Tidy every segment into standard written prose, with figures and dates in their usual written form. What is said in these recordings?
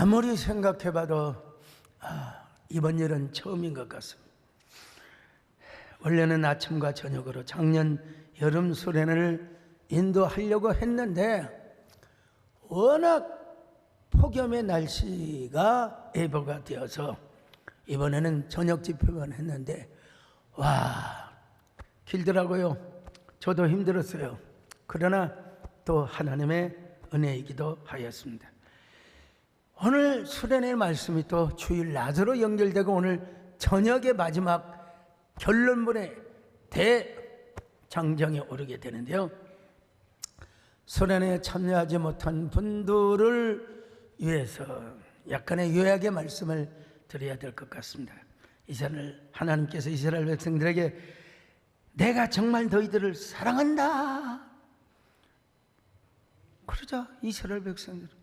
아무리 생각해봐도 이번 일은 처음인 것 같습니다. 원래는 아침과 저녁으로 작년 여름 수련을 인도하려고 했는데 워낙 폭염의 날씨가 예보가 되어서 이번에는 저녁 집회만 했는데 길더라고요. 저도 힘들었어요. 그러나 또 하나님의 은혜이기도 하였습니다. 오늘 수련의 말씀이 또 주일 낮으로 연결되고 오늘 저녁의 마지막 결론문의 대장정에 오르게 되는데요. 수련에 참여하지 못한 분들을 위해서 약간의 요약의 말씀을 드려야 될 것 같습니다. 이스라엘 하나님께서 이스라엘 백성들에게 내가 정말 너희들을 사랑한다 그러자 이스라엘 백성들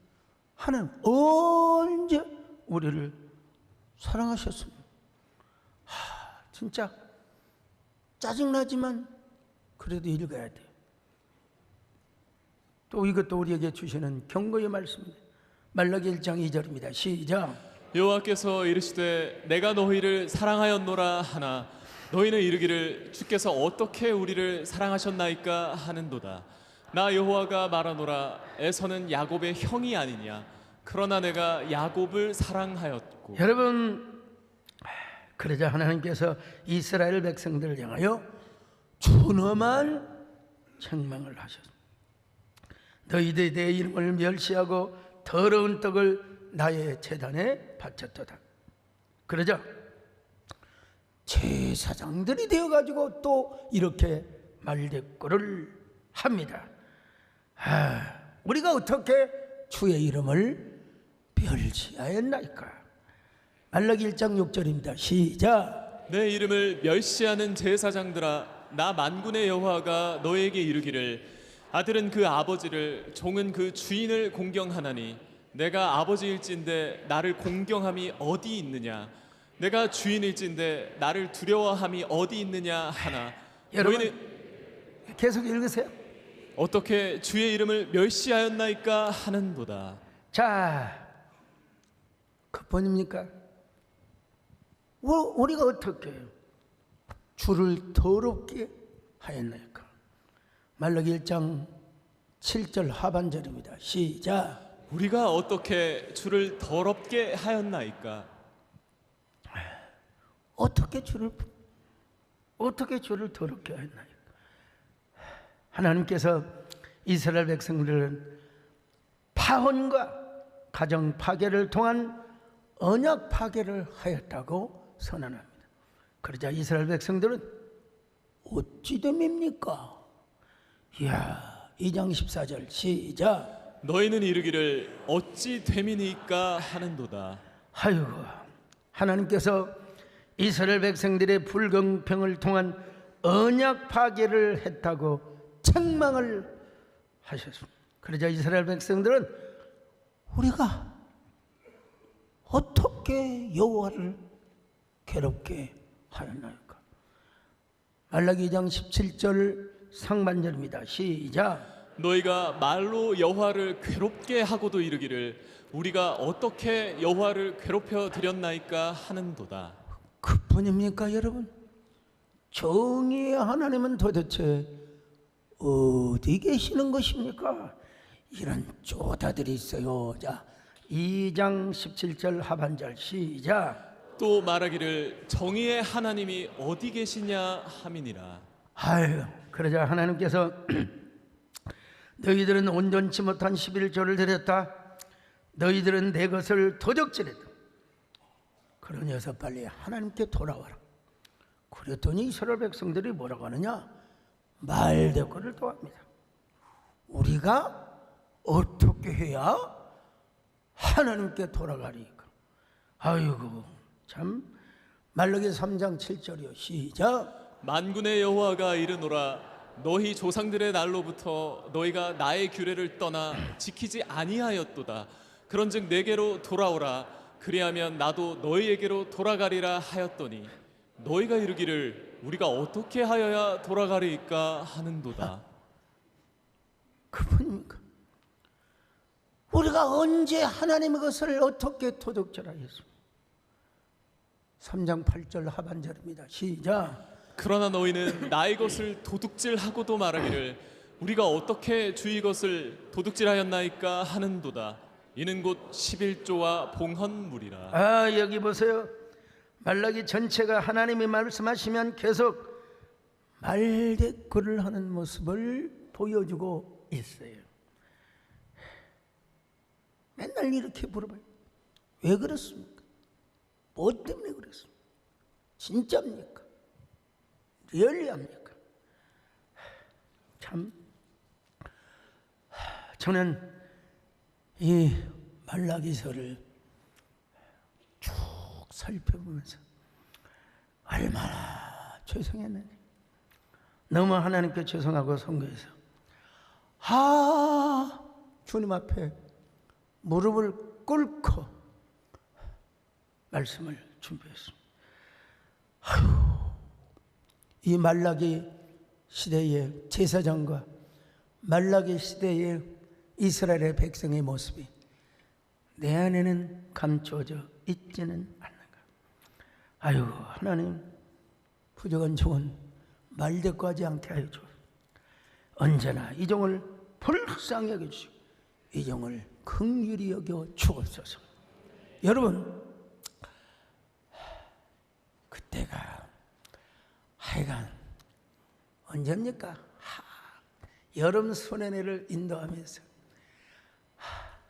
하나님 언제 우리를 사랑하셨습니까? 진짜 짜증나지만 그래도 읽어야 돼요. 또 이것도 우리에게 주시는 경고의 말씀입니다. 말라기 1장 2절입니다. 시작. 여호와께서 이르시되 내가 너희를 사랑하였노라 하나 너희는 이르기를 주께서 어떻게 우리를 사랑하셨나이까 하는도다. 나 여호와가 말하노라 에서는 야곱의 형이 아니냐 그러나 내가 야곱을 사랑하였고. 여러분, 그러자 하나님께서 이스라엘 백성들을 향하여 준엄한 책망을 하셨습니다. 너희들이 내 이름을 멸시하고 더러운 떡을 나의 제단에 바쳤도다. 그러자 제사장들이 되어가지고 또 이렇게 말대꾸를 합니다. 우리가 어떻게 주의 이름을 멸시하였나이까? 말라기 1장 6절입니다. 시작. 내 이름을 멸시하는 제사장들아 나 만군의 여호와가 너에게 이르기를 아들은 그 아버지를 종은 그 주인을 공경하나니 내가 아버지일진데 나를 공경함이 어디 있느냐 내가 주인일진데 나를 두려워함이 어디 있느냐 하나. 여러분 너희는 계속 읽으세요. 어떻게 주의 이름을 멸시하였나이까 하는도다. 자, 그뿐입니까? 우리가 어떻게 주를 더럽게 하였나이까? 말라기 1장 7절 하반절입니다. 시작. 우리가 어떻게 주를 더럽게 하였나이까? 어떻게 주를 더럽게 하였나이까? 하나님께서 이스라엘 백성들은 파혼과 가정 파괴를 통한 언약 파괴를 하였다고 선언합니다. 그러자 이스라엘 백성들은 어찌 됨입니까? 이야, 2장 14절 시작. 너희는 이르기를 어찌 됨이니까 하는도다. 아이고, 하나님께서 이스라엘 백성들의 불공평을 통한 언약 파괴를 했다고 책망을 하셨습니다. 그러자 이스라엘 백성들은 우리가 어떻게 여호와를 괴롭게 하였나이까? 말라기 2장 17절 상반절입니다. 시작. 너희가 말로 여호와를 괴롭게 하고도 이르기를 우리가 어떻게 여호와를 괴롭혀 드렸나이까 하는도다. 그뿐입니까 여러분? 정의의 하나님은 도대체 어디 계시는 것입니까? 이런 쪼다들이 있어요. 자, 2장 17절 하반절 시작. 또 말하기를 정의의 하나님이 어디 계시냐 함이니라. 아유, 그러자 하나님께서 너희들은 온전치 못한 11조를 드렸다. 너희들은 내 것을 도적질했다. 그러니서 빨리 하나님께 돌아와라. 그랬더니 이스라엘 백성들이 뭐라고 하느냐? 말대꾸를 또 합니다. 우리가 어떻게 해야 하나님께 돌아가리까? 아이고 참. 말라기 3장 7절이요. 시작. 만군의 여호와가 이르노라 너희 조상들의 날로부터 너희가 나의 규례를 떠나 지키지 아니하였도다. 그런즉 내게로 돌아오라. 그리하면 나도 너희에게로 돌아가리라 하였더니 너희가 이르기를 우리가 어떻게 하여야 돌아가리까 하는도다. 그분입니까? 우리가 언제 하나님의 것을 어떻게 도둑질하겠습니까? 3장 8절 하반절입니다. 시작. 그러나 너희는 나의 것을 도둑질하고도 말하기를 우리가 어떻게 주의 것을 도둑질하였나이까 하는도다. 이는 곧 11조와 봉헌물이라. 아, 여기 보세요. 말라기 전체가 하나님이 말씀하시면 계속 말대꾸를 하는 모습을 보여주고 있어요. 맨날 이렇게 물어봐요. 왜 그렇습니까? 뭐 때문에 그렇습니까? 진짜입니까? 리얼리합니까? 참, 저는 이 말라기서를 쭉 살펴보면서 얼마나 죄송했는지, 너무 하나님께 죄송하고 선거해서 주님 앞에 무릎을 꿇고 말씀을 준비했습니다. 이 말라기 시대의 제사장과 말라기 시대의 이스라엘의 백성의 모습이 내 안에는 감춰져 있지는 않는가. 아유, 하나님, 부족한 종은 말대꾸하지 않게 하여 주옵소서. 언제나 이 종을 불쌍히 여겨 주시고 이 종을 긍휼히 여겨 주옵소서. 여러분, 그때가 하여간 언제입니까? 여름 수련회를 인도하면서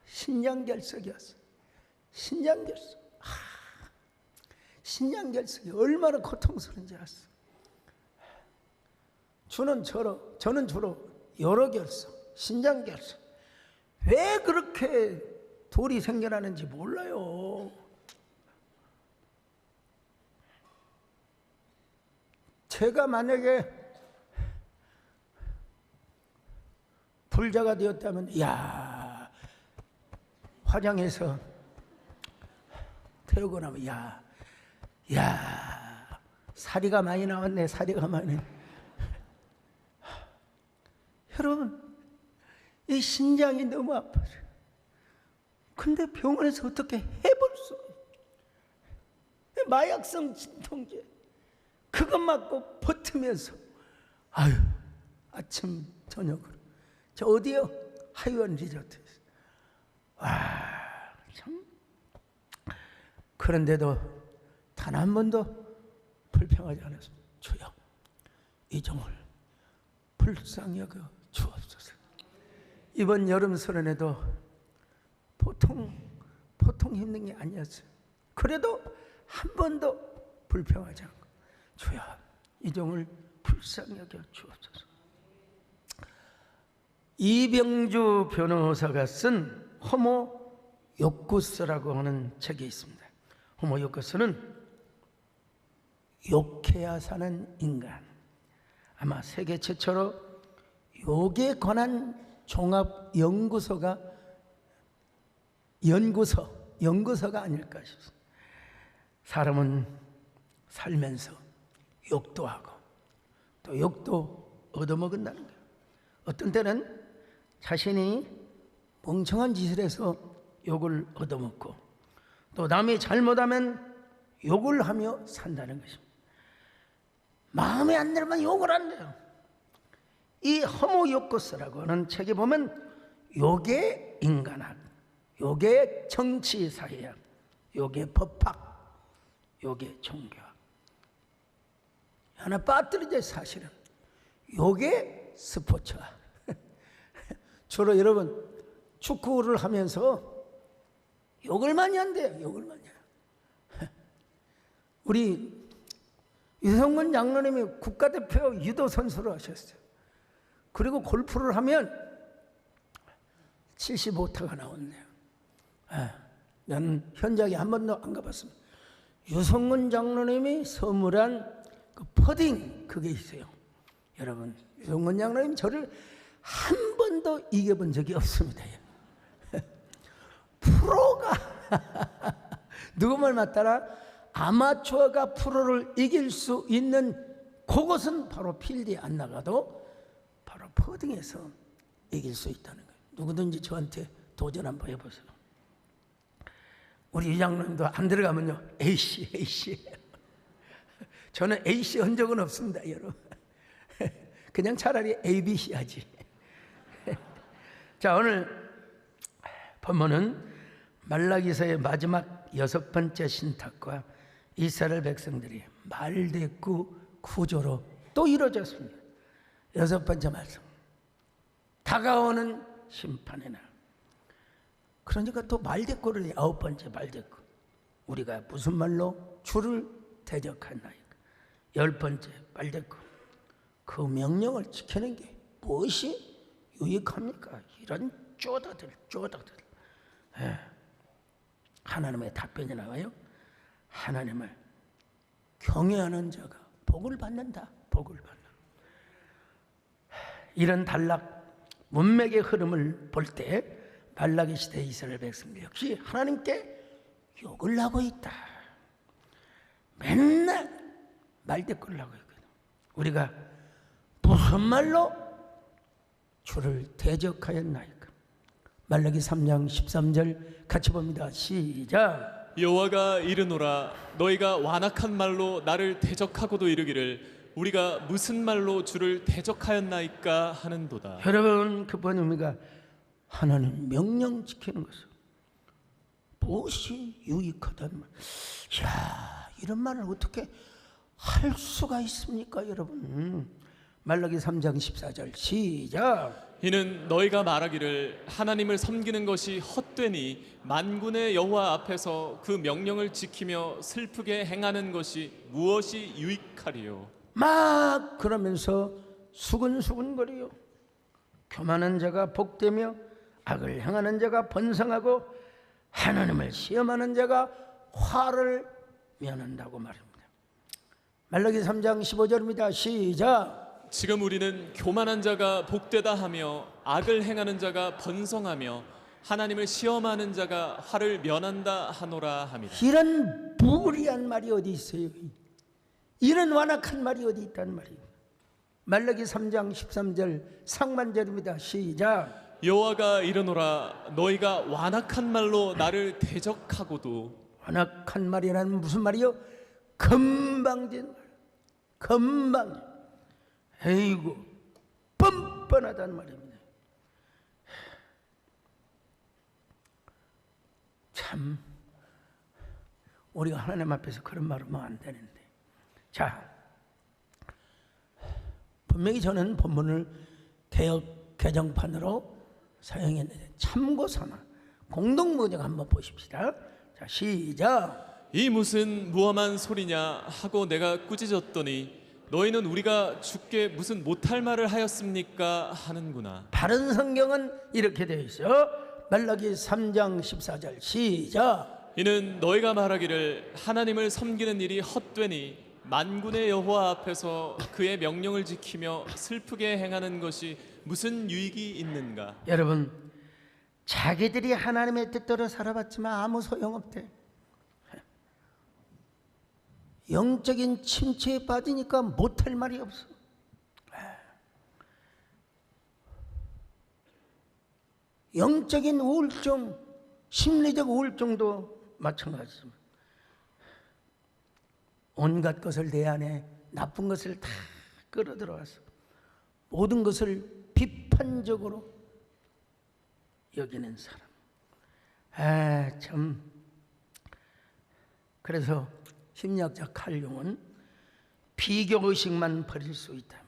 신장결석이었어. 신장결석. 신장결석이 얼마나 고통스러운지 알았어. 저는 주로 여러 결석, 신장결석. 왜 그렇게 돌이 생겨나는지 몰라요. 제가 만약에 불자가 되었다면, 화장해서 태우고 나면, 사리가 많이 나왔네, 사리가 많이. 여러분, 이 신장이 너무 아파요. 근데 병원에서 어떻게 해볼 수 없어요. 마약성 진통제. 그것 맞고 버티면서, 아침, 저녁으로. 저 어디요? 하이원 리조트에서. 참. 그런데도 단 한 번도 불평하지 않았습니다. 주여, 이 종을 불쌍히 여겨 주옵소서. 이번 여름 설에도 보통 힘든 게 아니었어요. 그래도 한 번도 불평하지 않고, 주여, 이 종을 불쌍히 여겨 주옵소서. 이병주 변호사가 쓴 호모 요쿠스라고 하는 책이 있습니다. 호모 요쿠스는 욕해야 사는 인간, 아마 세계 최초로 욕에 관한 종합 연구소가 아닐까 싶습니다. 사람은 살면서 욕도 하고 또 욕도 얻어먹는다는 거예요. 어떤 때는 자신이 멍청한 짓을 해서 욕을 얻어먹고, 또 남이 잘못하면 욕을 하며 산다는 것입니다. 마음에 안 들면 욕을 한대요. 이 호모 요코스라고 하는 책에 보면 욕의 인간학, 욕의 정치사회학, 욕의 법학, 욕의 종교학 하나 빠뜨리죠. 사실은 욕의 스포츠학. 주로 여러분 축구를 하면서 욕을 많이 한대요. 욕을 많이 해요. 우리 유성근 장로님이 국가대표 유도 선수로 하셨어요. 그리고 골프를 하면 75타가 나왔네요. 나는 현장에 한 번도 안 가봤습니다. 유성근 장로님이 선물한 그 퍼딩, 그게 있어요. 여러분, 유성근 장로님 저를 한 번도 이겨본 적이 없습니다. 프로가 누구 말 맞따라 아마추어가 프로를 이길 수 있는 그것은 바로 필드에 안 나가도 바로 퍼딩에서 이길 수 있다는 거예요. 누구든지 저한테 도전 한번 해보세요. 우리 이장님도 안 들어가면요 A씨 저는 A씨 한 적은 없습니다 여러분. 그냥 차라리 ABC 하지. 자, 오늘 본문은 말라기서의 마지막 6번째 신탁과 이스라엘 백성들이 말대꾸 구조로 또 이루어졌습니다. 6번째 말씀, 다가오는 심판의 날. 그러니까 또 말대꾸를 9번째 말대꾸, 우리가 무슨 말로 주를 대적하나이까. 10번째 말대꾸, 그 명령을 지키는 게 무엇이 유익합니까? 이런 쪼다들. 하나님의 답변이 나와요. 하나님을 경외하는 자가 복을 받는다. 복을 받는다. 이런 단락 문맥의 흐름을 볼 때 말라기 시대 이스라엘 백성들 역시 하나님께 욕을 하고 있다. 맨날 말대꾸를 하고 있거든. 우리가 무슨 말로 주를 대적하였나이까. 말라기 3장 13절 같이 봅니다. 시작. 여호와가 이르노라 너희가 완악한 말로 나를 대적하고도 이르기를 우리가 무슨 말로 주를 대적하였나이까 하는도다. 여러분, 그 번역이가 하나님 명령 지키는 것은 무엇이 유익하단 말. 야, 이런 말을 어떻게 할 수가 있습니까 여러분. 말라기 3장 14절 시작. 이는 너희가 말하기를 하나님을 섬기는 것이 헛되니 만군의 여호와 앞에서 그 명령을 지키며 슬프게 행하는 것이 무엇이 유익하리요. 막 그러면서 수근수근거리요. 교만한 자가 복되며 악을 행하는 자가 번성하고 하나님을 시험하는 자가 화를 면한다고 말입니다. 말라기 3장 15절입니다. 시작. 지금 우리는 교만한 자가 복되다 하며 악을 행하는 자가 번성하며 하나님을 시험하는 자가 화를 면한다 하노라 합니다. 이런 무리한 말이 어디 있어요? 이런 완악한 말이 어디 있단 말이에요. 말라기 3장 13절 상반절입니다. 시작. 여호와가 이르노라 너희가 완악한 말로 나를 대적하고도. 완악한 말이라는 무슨 말이요? 금방진 말. 금방. 에이구, 뻔뻔하다는 말입니다. 참, 우리가 하나님 앞에서 그런 말 하면 안 되는데. 자, 분명히 저는 본문을 개역 개정판으로 사용했는데 참고삼아 공동번역 한번 보십시다. 자, 시작. 이 무슨 무엄한 소리냐 하고 내가 꾸짖었더니 너희는 우리가 주께 무슨 못할 말을 하였습니까 하는구나. 바른 성경은 이렇게 되어 있어요. 말라기 3장 14절 시작. 이는 너희가 말하기를 하나님을 섬기는 일이 헛되니 만군의 여호와 앞에서 그의 명령을 지키며 슬프게 행하는 것이 무슨 유익이 있는가. 여러분, 자기들이 하나님의 뜻대로 살아봤지만 아무 소용없대. 영적인 침체에 빠지니까 못할 말이 없어. 영적인 우울증, 심리적 우울증도 마찬가지입니다. 온갖 것을 내 안에 나쁜 것을 다 끌어들어와서 모든 것을 비판적으로 여기는 사람. 참. 그래서 심리학자 칼 융은 비교의식만 버릴 수 있다면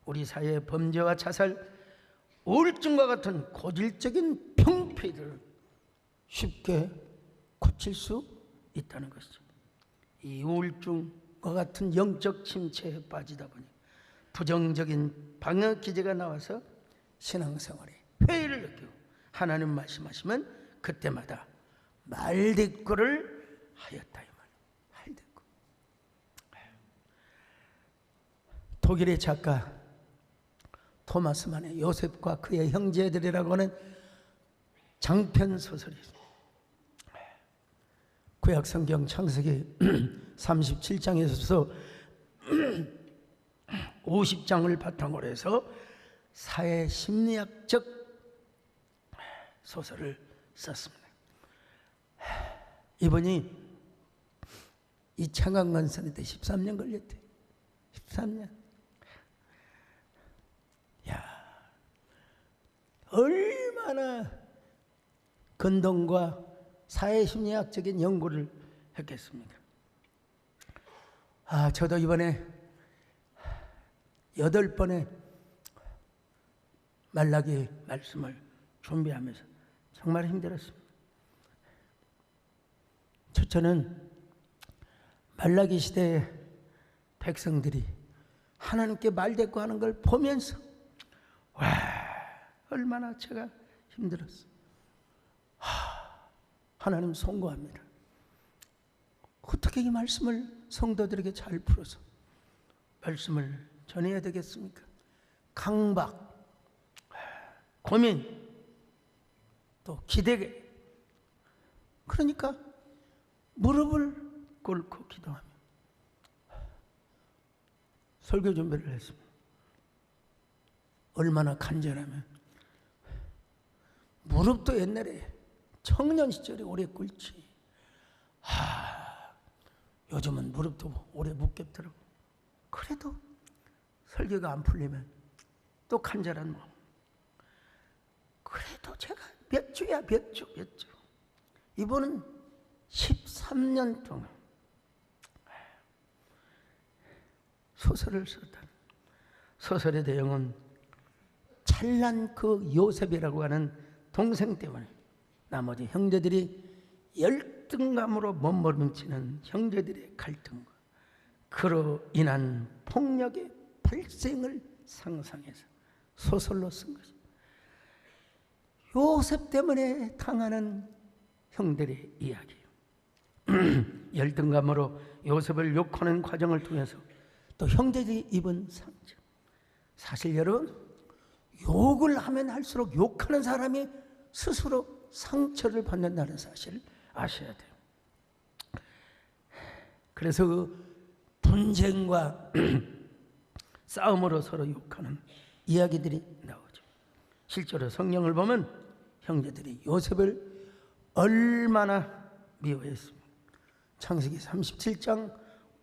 우리 사회의 범죄와 자살, 우울증과 같은 고질적인 병폐를 쉽게 고칠 수 있다는 것이죠. 이 우울증과 같은 영적 침체에 빠지다 보니 부정적인 방역 기제가 나와서 신앙생활에 회의를 느끼고 하나님 말씀하시면 그때마다 말대꾸를 하였다. 독일의 작가 토마스 만의 요셉과 그의 형제들이라고 하는 장편 소설이 구약 성경 창세기 37장에서 50장을 바탕으로 해서 사회 심리학적 소설을 썼습니다. 이분이 이 청강건 쓰는데 13년 걸렸대요. 13년. 야, 얼마나 근동과 사회심리학적인 연구를 했겠습니까? 저도 이번에 8번의 말라기 말씀을 준비하면서 정말 힘들었습니다. 첫째는 말라기 시대의 백성들이 하나님께 말대꾸하는 걸 보면서 와, 얼마나 제가 힘들었어. 하나님 송구합니다. 어떻게 이 말씀을 성도들에게 잘 풀어서 말씀을 전해야 되겠습니까? 강박, 고민, 또 기대게. 그러니까 무릎을 꿇고 기도하며 설교 준비를 했습니다. 얼마나 간절하면 무릎도 옛날에 청년 시절에 오래 꿇지. 요즘은 무릎도 오래 못 꿇더라고. 그래도 설교가 안 풀리면 또 간절한 마음. 그래도 제가 몇 주. 이번은 13년 동안 소설을 썼다. 소설의 내용은 찬란 그 요셉이라고 하는 동생 때문에 나머지 형제들이 열등감으로 몸부림치는 형제들의 갈등과 그로 인한 폭력의 발생을 상상해서 소설로 쓴 것입니다. 요셉 때문에 당하는 형들의 이야기예요. 열등감으로 요셉을 욕하는 과정을 통해서 또 형제들이 입은 상처. 사실 여러분, 욕을 하면 할수록 욕하는 사람이 스스로 상처를 받는다는 사실을 아셔야 돼요. 그래서 그 분쟁과 싸움으로 서로 욕하는 이야기들이 나오죠. 실제로 성경을 보면 형제들이 요셉을 얼마나 미워했습니다. 창세기 37장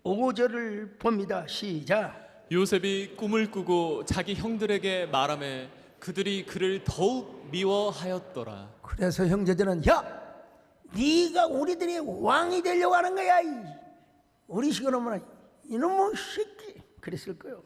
5절을 봅니다. 시작. 요셉이 꿈을 꾸고 자기 형들에게 말하매 그들이 그를 더욱 미워하였더라. 그래서 형제들은 야, 네가 우리들의 왕이 되려고 하는 거야. 우리 식으로 말하면 이놈의 새끼. 그랬을 거예요.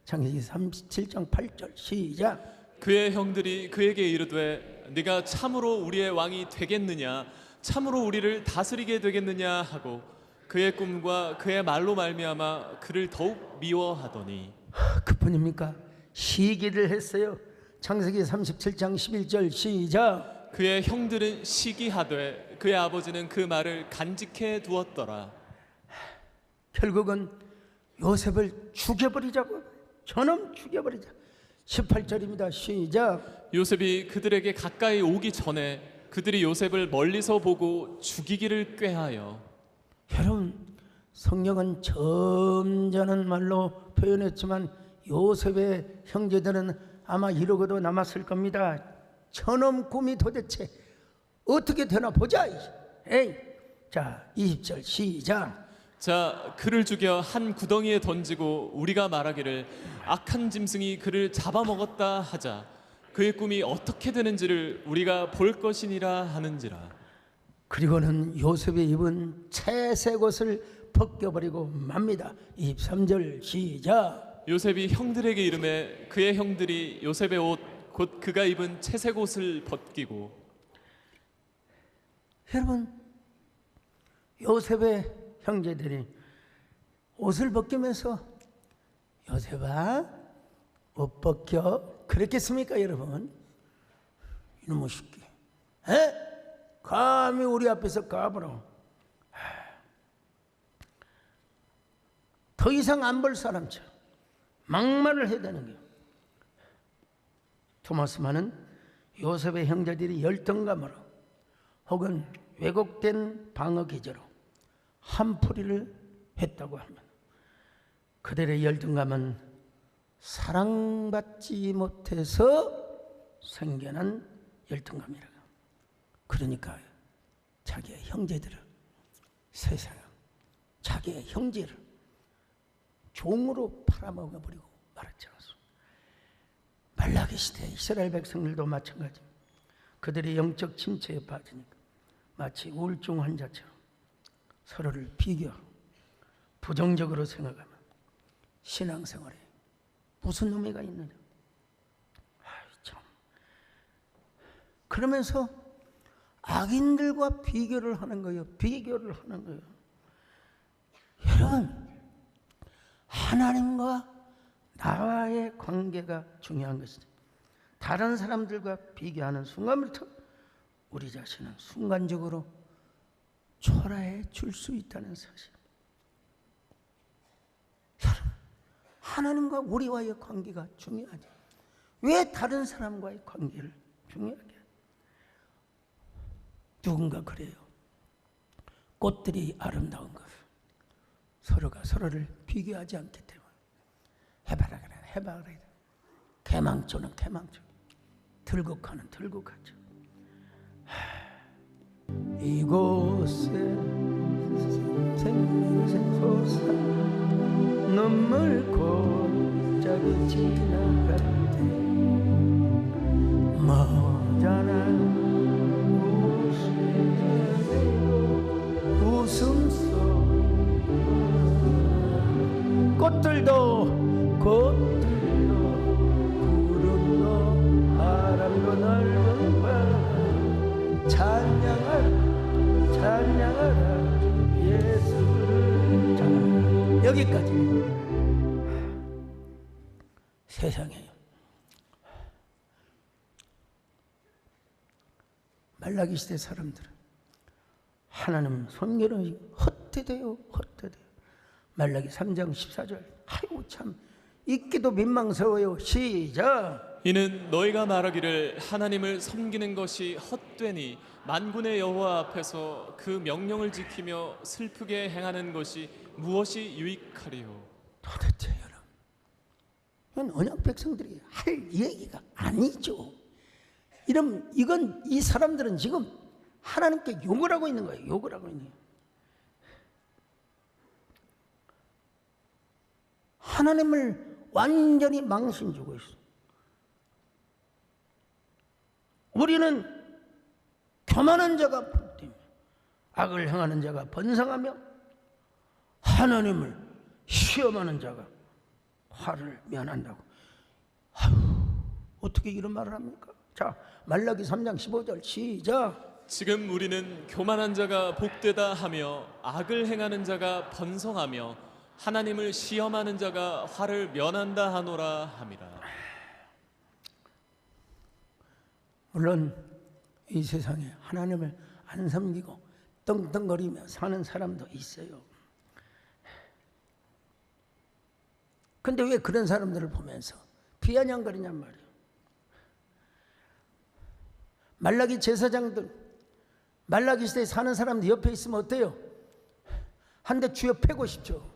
창세기 37장 8절 시작. 그의 형들이 그에게 이르되 네가 참으로 우리의 왕이 되겠느냐, 참으로 우리를 다스리게 되겠느냐 하고 그의 꿈과 그의 말로 말미암아 그를 더욱 미워하더니. 그뿐입니까? 시기를 했어요. 창세기 37장 11절 시작. 그의 형들은 시기하되 그의 아버지는 그 말을 간직해 두었더라. 결국은 요셉을 죽여버리자고, 저놈 죽여버리자. 18절입니다. 시작. 요셉이 그들에게 가까이 오기 전에 그들이 요셉을 멀리서 보고 죽이기를 꾀하여. 여러분, 성경은 점잖은 말로 표현했지만 요셉의 형제들은 아마 이러고도 남았을 겁니다. 저놈 꿈이 도대체 어떻게 되나 보자. 자, 20절 시작. 자, 그를 죽여 한 구덩이에 던지고 우리가 말하기를 악한 짐승이 그를 잡아먹었다 하자. 그의 꿈이 어떻게 되는지를 우리가 볼 것이니라 하는지라. 그리고는 요셉이 입은 채색 옷을 벗겨버리고 맙니다. 23절 시작. 요셉이 형들에게 이르매 그의 형들이 요셉의 옷 곧 그가 입은 채색 옷을 벗기고. 여러분, 요셉의 형제들이 옷을 벗기면서 요셉아 옷 벗겨 그랬겠습니까? 여러분, 이놈의 새끼, 감히 우리 앞에서 까불어. 더 이상 안 볼 사람처럼 막말을 해야 되는 거예요. 토마스만은 요셉의 형제들이 열등감으로 혹은 왜곡된 방어 기제로 한풀이를 했다고 합니다. 그들의 열등감은 사랑받지 못해서 생겨난 열등감이라고. 그러니까 자기의 형제들을, 세상 자기의 형제를 종으로 팔아먹어버리고 말았지 않습니까? 말라기 시대 이스라엘 백성들도 마찬가지입니다. 그들이 영적 침체에 빠지니까 마치 우울증 환자처럼 서로를 비교하고 부정적으로 생각하면 신앙생활에 무슨 의미가 있느냐. 참. 그러면서 악인들과 비교를 하는 거예요. 비교를 하는 거예요. 여러분, 하나님과 나와의 관계가 중요한 것이죠. 다른 사람들과 비교하는 순간부터 우리 자신은 순간적으로 초라해 줄 수 있다는 사실. 여러분, 하나님과 우리와의 관계가 중요하죠. 왜 다른 사람과의 관계를 중요하게 해요? 누군가 그래요. 꽃들이 아름다운 것, 서로가 서로를 비교하지 않기 때문에. 해봐라 그래, 해봐라 그래. 개망초는 개망초, 들국화는 들국화죠. 이곳에 생생소사 눈물 골짜기 지나갈 때 머지않은 웃음소리 꽃들도 구름도 바람도 넓은 밤 찬양하라 예수를. 자, 여기까지. 세상에 말라기 시대 사람들은 하나님 손녀는 헛되대요. 말라기 3장 14절. 아이고 참 읽기도 민망스러워요. 시작. 이는 너희가 말하기를 하나님을 섬기는 것이 헛되니 만군의 여호와 앞에서 그 명령을 지키며 슬프게 행하는 것이 무엇이 유익하리요. 도대체 여러분, 이건 언약 백성들이 할 얘기가 아니죠. 이건 이 사람들은 지금 하나님께 욕을 하고 있는 거예요. 욕을 하고 있는 거예요. 하나님을 완전히 망신 주고 있어. 우리는 교만한 자가 불띠며 악을 행하는 자가 번성하며 하나님을 시험하는 자가 화를 면한다고. 아유, 어떻게 이런 말을 합니까? 자, 말라기 3장 15절 시작. 지금 우리는 교만한 자가 복되다 하며 악을 행하는 자가 번성하며 하나님을 시험하는 자가 화를 면한다 하노라 함이라. 물론 이 세상에 하나님을 안 섬기고 떵떵거리며 사는 사람도 있어요. 근데 왜 그런 사람들을 보면서 비아냥거리냔 말이에요. 말라기 제사장들, 말라기 시대에 사는 사람들 옆에 있으면 어때요? 한 대 쥐어 패고 싶죠.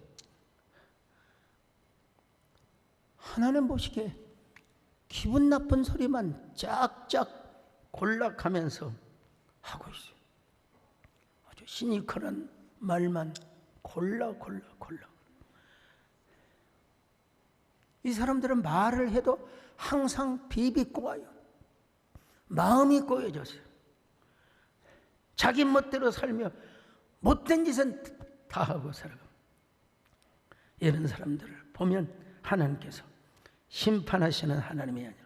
하나님 보시기에 기분 나쁜 소리만 짝짝 골락하면서 하고 있어요. 아주 시니컬한 말만 골라. 이 사람들은 말을 해도 항상 비비꼬아요. 마음이 꼬여졌어요. 자기 멋대로 살며 못된 짓은 다 하고 살아갑니다. 이런 사람들을 보면 하나님께서 심판하시는 하나님이 아니라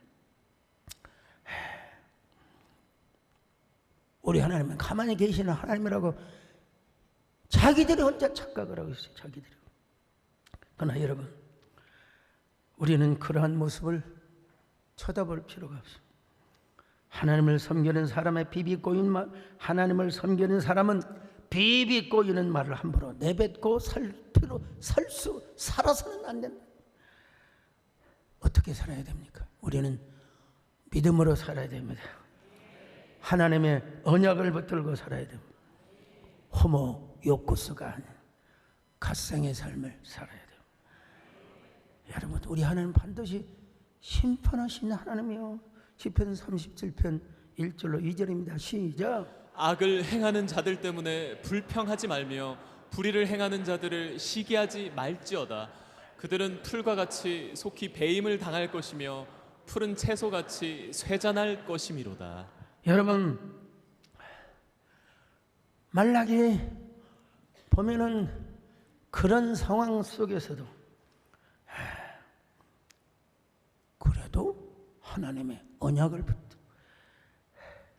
우리 하나님은 가만히 계시는 하나님이라고 자기들이 혼자 착각을 하고 있어요. 자기들이. 그러나 여러분, 우리는 그러한 모습을 쳐다볼 필요가 없어요. 하나님을 섬기는 사람의 비비꼬인 말, 하나님을 섬기는 사람은 비비꼬이는 말을 함부로 내뱉고 살아서는 안 된다. 어떻게 살아야 됩니까? 우리는 믿음으로 살아야 됩니다. 하나님의 언약을 붙들고 살아야 됩니다. 호모 욕구수가 아닌 갓생의 삶을 살아야 돼요. 여러분, 우리 하나님 반드시 심판하시는 하나님이요. 시편 37편 1절로 2절입니다. 시작. 악을 행하는 자들 때문에 불평하지 말며 불의를 행하는 자들을 시기하지 말지어다. 그들은 풀과 같이 속히 배임을 당할 것이며 푸른 채소같이 쇠잔할 것이미로다. 여러분, 말라기 보면은 그런 상황 속에서도 그래도 하나님의 언약을 붙들고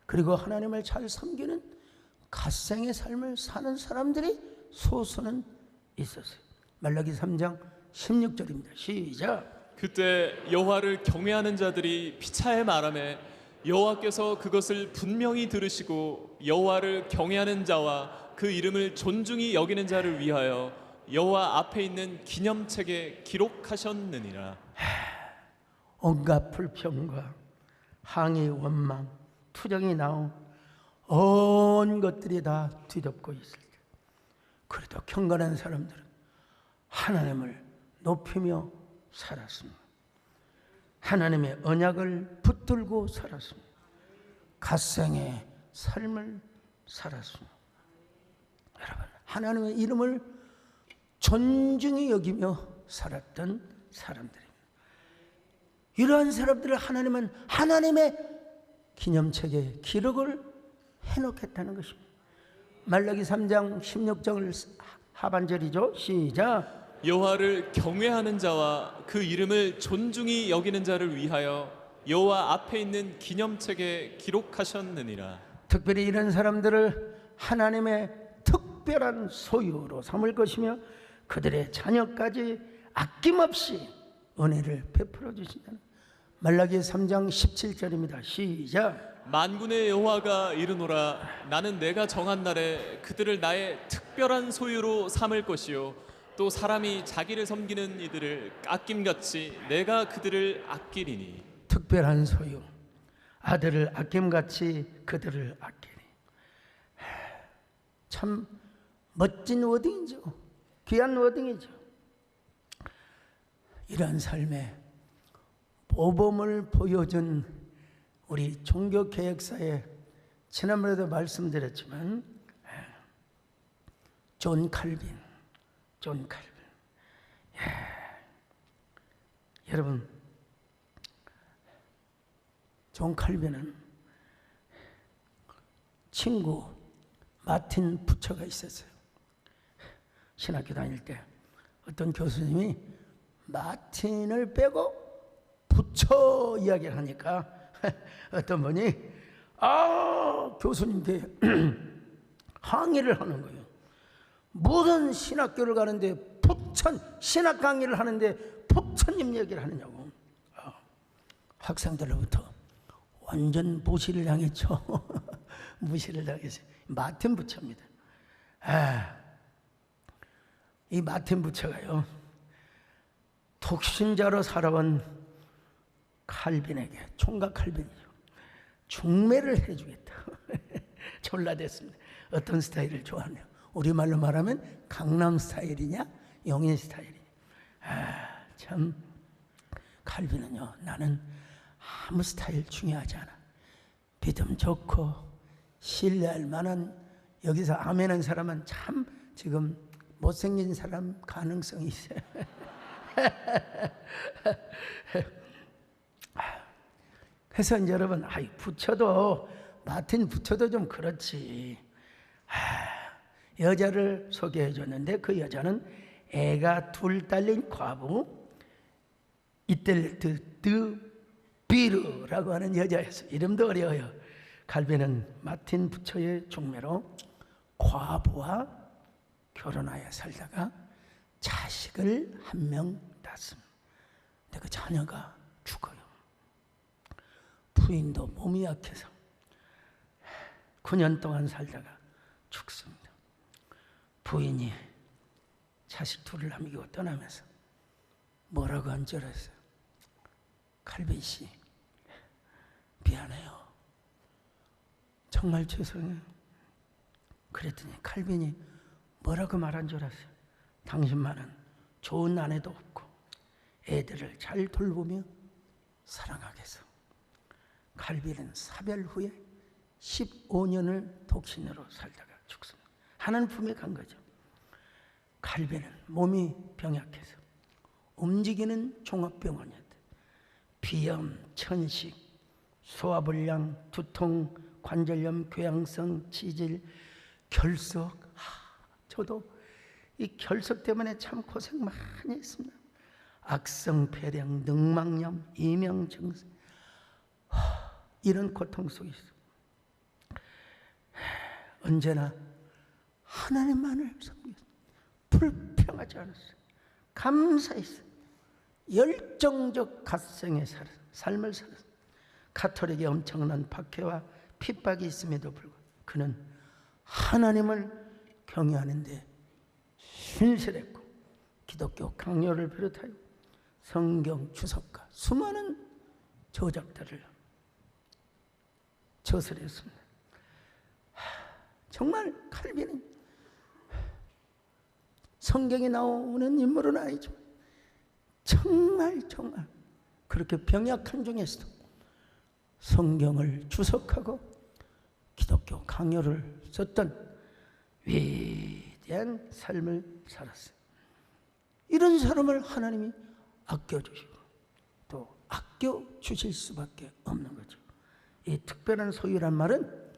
그리고 하나님을 잘 섬기는 갓생의 삶을 사는 사람들이 소수는 있었어요. 말라기 3장 16절입니다. 시작. 그때 여호와를 경외하는 자들이 피차에 말하매 여호와께서 그것을 분명히 들으시고 여호와를 경외하는 자와 그 이름을 존중히 여기는 자를 위하여 여호와 앞에 있는 기념책에 기록하셨느니라. 온갖 불평과 항의 원망, 투정이 나온 온 것들이 다 뒤덮고 있을 때 그래도 경건한 사람들은 하나님을 높이며 살았습니다. 하나님의 언약을 붙들고 살았습니다. 갓생의 삶을 살았습니다. 여러분, 하나님의 이름을 존중히 여기며 살았던 사람들입니다. 이러한 사람들을 하나님은 하나님의 기념책에 기록을 해놓겠다는 것입니다. 말라기 3장 16절 하반절이죠. 시작. 여호와를 경외하는 자와 그 이름을 존중히 여기는 자를 위하여 여호와 앞에 있는 기념책에 기록하셨느니라. 특별히 이런 사람들을 하나님의 특별한 소유로 삼을 것이며 그들의 자녀까지 아낌없이 은혜를 베풀어 주신다는 말라기 3장 17절입니다. 시작. 만군의 여호와가 이르노라. 나는 내가 정한 날에 그들을 나의 특별한 소유로 삼을 것이요 또 사람이 자기를 섬기는 이들을 아낌같이 내가 그들을 아끼리니. 특별한 소유, 아들을 아낌같이 그들을 아끼리. 참 멋진 워딩이죠. 귀한 워딩이죠. 이러한 삶에 모범을 보여준 우리 종교개혁사에 지난번에도 말씀드렸지만 존 칼빈. 여러분, 존 칼빈은 친구 마틴 부처가 있었어요. 신학교 다닐 때 어떤 교수님이 마틴을 빼고 부처 이야기를 하니까 어떤 분이 교수님께 항의를 하는 거예요. 무슨 신학교를 가는데 신학 강의를 하는데 부처님 얘기를 하느냐고. 학생들로부터 완전 무시를 당했죠. 무시를 당했어요. 마틴 부처입니다. 이 마틴 부처가요, 독신자로 살아온 칼빈에게, 총각 칼빈이죠, 중매를 해주겠다. 졸라댔습니다. 어떤 스타일을 좋아하냐? 우리말로 말하면 강남 스타일이냐 영인 스타일이냐. 참 칼빈은요, 나는 아무 스타일 중요하지 않아. 믿음 좋고 신뢰할 만한, 여기서 아멘한 사람은 참 지금 못생긴 사람 가능성이 있어요. 그래서 이제 여러분, 부처도, 마틴 부처도 좀 그렇지. 여자를 소개해 줬는데 그 여자는 애가 둘 딸린 과부 이텔트 드 비르라고 하는 여자였어요. 이름도 어려워요. 칼빈은 마틴 부처의 중매로 과부와 결혼하여 살다가 자식을 한 명 낳습니다. 근데 그 자녀가 죽어요. 부인도 몸이 약해서 9년 동안 살다가 죽습니다. 부인이 자식 둘을 남기고 떠나면서 뭐라고 한 줄 알았어요? 칼빈 씨, 미안해요. 정말 죄송해요. 그랬더니 칼빈이 뭐라고 말한 줄 아세요? 당신만은 좋은 아내도 없고 애들을 잘 돌보며 사랑하겠어. 칼빈은 사별 후에 15년을 독신으로 살다가 죽습니다. 하나님 품에 간 거죠. 갈배는 몸이 병약해서 움직이는 종합병원이었대. 비염, 천식, 소화불량, 두통, 관절염, 궤양성, 치질, 결석. 저도 이 결석 때문에 참 고생 많이 했습니다. 악성 폐렴, 늑막염, 이명증세, 이런 고통 속에 있어. 언제나 하나님만을 섬겼어요. 불평하지 않았어요. 감사했어요. 열정적 갓생의 삶을 살았어요. 가톨릭의 엄청난 박해와 핍박이 있음에도 불구하고 그는 하나님을 경외하는데 신실했고, 기독교 강요를 비롯하여 성경 주석과 수많은 저작들을 저술했습니다. 정말 칼빈은 성경에 나오는 인물은 아니지만 정말 그렇게 병약한 중에서도 성경을 주석하고 기독교 강요를 썼던 위대한 삶을 살았어요. 이런 사람을 하나님이 아껴주시고 또 아껴주실 수밖에 없는 거죠. 이 특별한 소유란 말은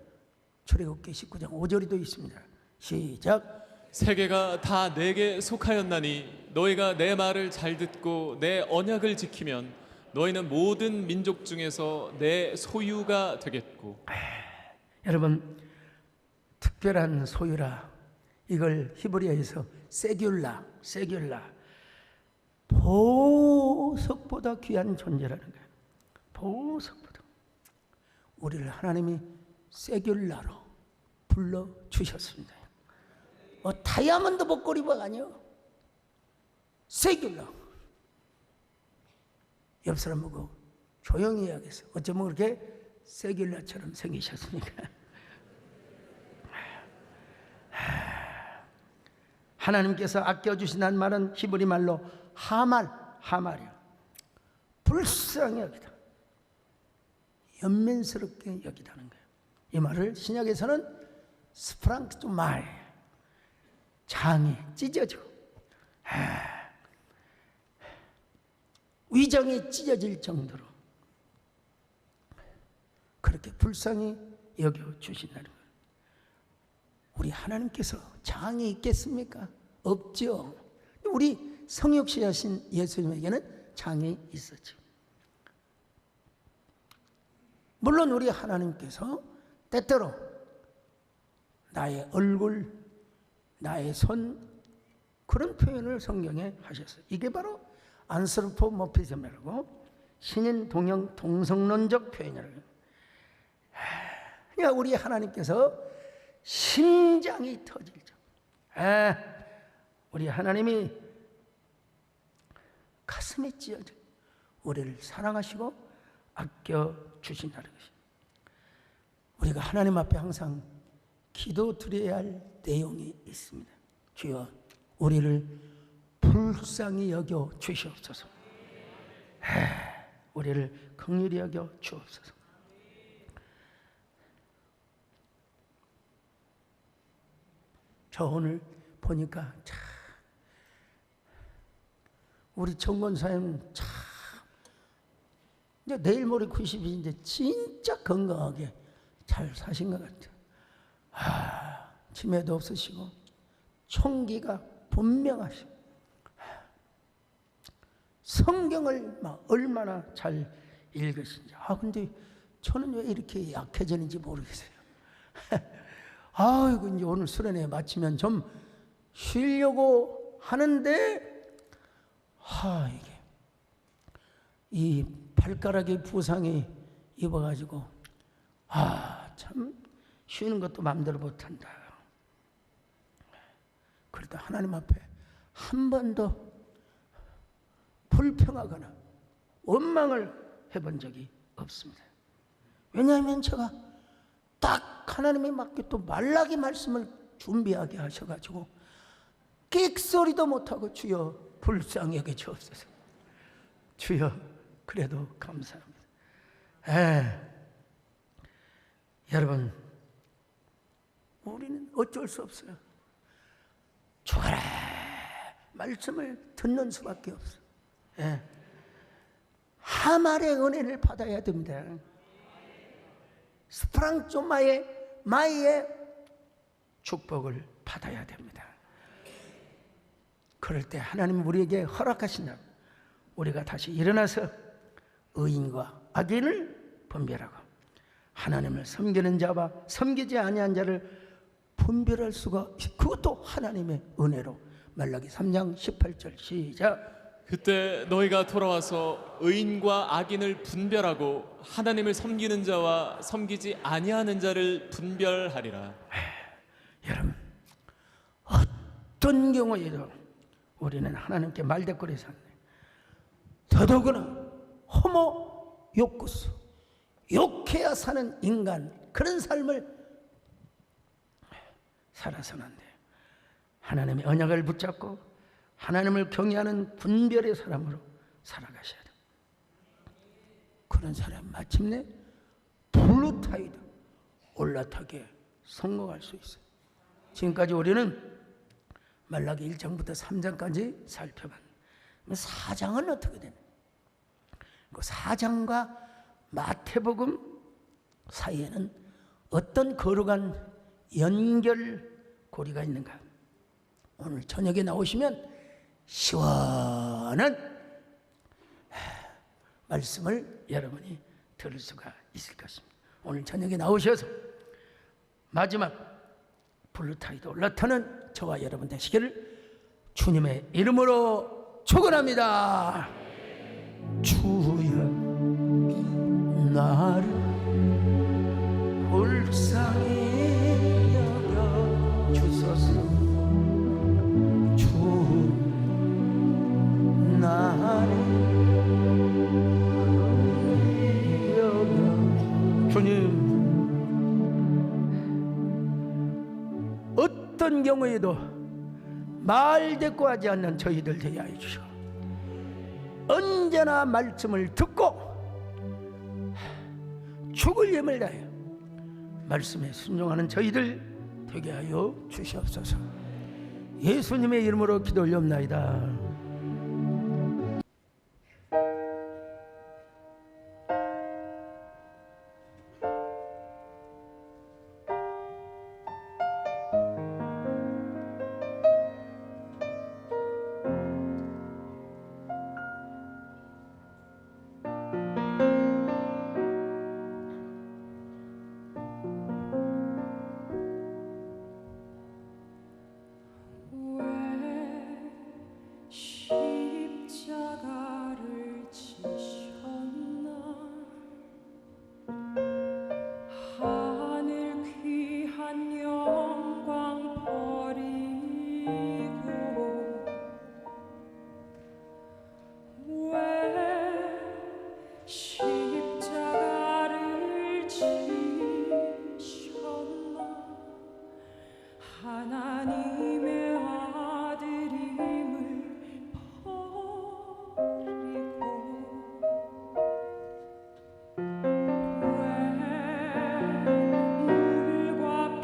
출애굽기 19장 5절에도 있습니다. 시작. 세계가 다 내게 속하였나니 너희가 내 말을 잘 듣고 내 언약을 지키면 너희는 모든 민족 중에서 내 소유가 되겠고. 여러분, 특별한 소유라, 이걸 히브리어에서 세귤라, 보석보다 귀한 존재라는 거예요. 보석보다. 우리를 하나님이 세귤라로 불러주셨습니다. 다이아몬드 목걸이가 아니요, 세귤라. 옆 사람 보고 조용히 해야겠어. 어쩌면 그렇게 세귤라처럼 생기셨으니까. 하나님께서 아껴주신다는 말은 히브리 말로 하말이요, 불쌍히 여기다, 연민스럽게 여기다는 거예요. 이 말을 신약에서는 스프랑크토마이, 장이 찢어져, 위장이 찢어질 정도로 그렇게 불쌍히 여겨주신다는 거예요. 우리 하나님께서 장이 있겠습니까? 없죠. 우리 성육신하신 예수님에게는 장이 있었죠. 물론 우리 하나님께서 때때로 나의 얼굴, 나의 손, 그런 표현을 성경에 하셨어요. 이게 바로 안스로포모피즘이라고 신인 동형 동성론적 표현이라고. 그러니까 우리 하나님께서 심장이 터지죠. 우리 하나님이 가슴에 찢어져 우리를 사랑하시고 아껴주신다는 것입니다. 우리가 하나님 앞에 항상 기도 드려야 할 내용이 있습니다. 주여, 우리를 불쌍히 여겨 주시옵소서. 우리를 긍휼히 여겨 주옵소서. 저 오늘 보니까 참 우리 정권사님 참 이제 내일 모레 90인데 진짜 건강하게 잘 사신 것 같아요. 치매도 없으시고 총기가 분명하시고 성경을 막 얼마나 잘 읽으신지. 근데 저는 왜 이렇게 약해졌는지 모르겠어요. 아이고, 이제 오늘 수련회 마치면 좀 쉬려고 하는데, 이게 이 발가락에 부상이 입어가지고, 참 쉬는 것도 마음대로 못한다. 그러다 하나님 앞에 한 번도 불평하거나 원망을 해본 적이 없습니다. 왜냐하면 제가 딱 하나님의 맞게 또 말라기 말씀을 준비하게 하셔가지고 끽소리도 못하고 주여 불쌍히 여겨 주옵소서. 주여, 그래도 감사합니다. 여러분, 우리는 어쩔 수 없어요. 죽어라 말씀을 듣는 수밖에 없어. 예. 하말의 은혜를 받아야 됩니다. 스프랑조마의 마이의 축복을 받아야 됩니다. 그럴 때 하나님 우리에게 허락하신다. 우리가 다시 일어나서 의인과 악인을 분별하고 하나님을 섬기는 자와 섬기지 아니한 자를 분별할 수가, 그것도 하나님의 은혜로. 말라기 3장 18절 시작. 그때 너희가 돌아와서 의인과 악인을 분별하고 하나님을 섬기는 자와 섬기지 아니하는 자를 분별하리라. 여러분, 어떤 경우에도 우리는 하나님께 말대꾸를 샀네. 더더구나 호모 욕구수, 욕해야 사는 인간, 그런 삶을 살아서는 안 돼요. 하나님의 언약을 붙잡고 하나님을 경외하는 분별의 사람으로 살아가셔야 돼요. 그런 사람 마침내 블루타이드 올라타기에 성공할 수 있어요. 지금까지 우리는 말라기 1장부터 3장까지 살펴봤는데 4장은 어떻게 되냐? 그 4장과 마태복음 사이에는 어떤 거룩한 연결고리가 있는가? 오늘 저녁에 나오시면 시원한 말씀을 여러분이 들을 수가 있을 것입니다. 오늘 저녁에 나오셔서 마지막 블루타이드 올라타는 저와 여러분 되시기를 주님의 이름으로 축원합니다. 주여 나를 불쌍히 여겨 주소서. 주 나를 여겨. 주님, 어떤 경우에도 말대꾸하지 않는 저희들 되게 하여 주시고 언제나 말씀을 듣고 죽을 힘을 다해 말씀에 순종하는 저희들 되게 하여 주시옵소서. 예수님의 이름으로 기도 올려옵나이다. 십자가를 지셨나 하늘 귀한 영광 버리고 왜 십자가를 지셨나 하나님의 아들임을 물과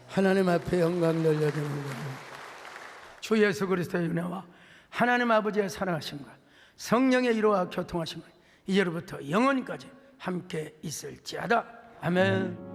하나님 앞에 영광 돌려드립니다. 주 예수 그리스도의 은혜와 하나님 아버지의 사랑하심과 성령의 이로와 교통하심을 이제로부터 영원까지 함께 있을지어다. 아멘.